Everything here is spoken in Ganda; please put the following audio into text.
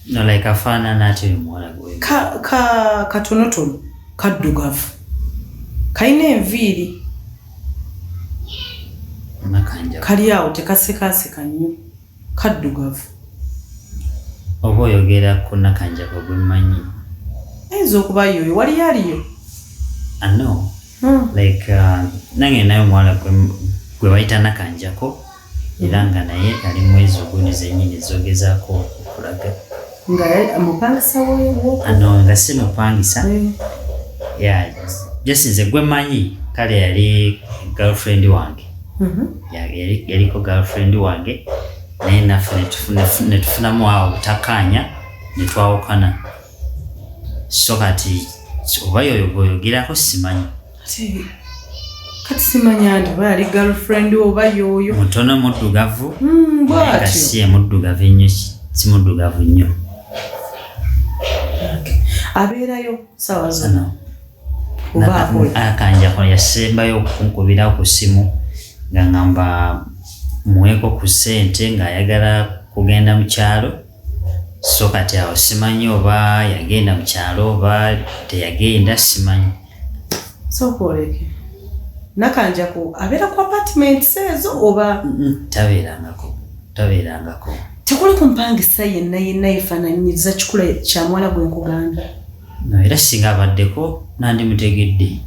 No, like afaanana ate muwala gwe. Katonotono kaddugavu kalina enviiri nakanja kali awo tekasekaseka nnyo kaddugavu. Oba oyogera ku nakanjako gwe mmanyi? Ayinza okuba yoyo wali aliyo. No. Like nange naye omuwala gwe bayita nakanjako era nga naye ali mwezi oguni zennyini zogezaako okulaga. Nga mupangisa wo? No, nga si mupangisa. Yeah, just nze gwe mmanyi kale yali girlfriend wange. Yaliko girlfriend wange naye naffe netufunamu awo butakkaanya ne twawukana. So kati oba yoyo gweoyogerako simanyi. Kati simanya nti oba yali girlfriend oba yoyo. Mutono muddugavu. Bwatyo. Si muddugavu nnyo, si muddugavu nnyo. Abeerayo ssaawa zonna. Akanjako yasembayo okunkubira ku ssimu nga ngamba muweeko ku ssente ng'ayagala kugenda mu kyalo. So kati awo simanyi oba yagenda mu kyalo oba teyagenda simanyi. So kwoleke nakanjako abeera ku apartments ezo oba tabeerangako. tekuli kumpangisa yenna yefaananyiza kikula kya mwana gwe nkugamba. No, era singa abaddeko nandimutegedde.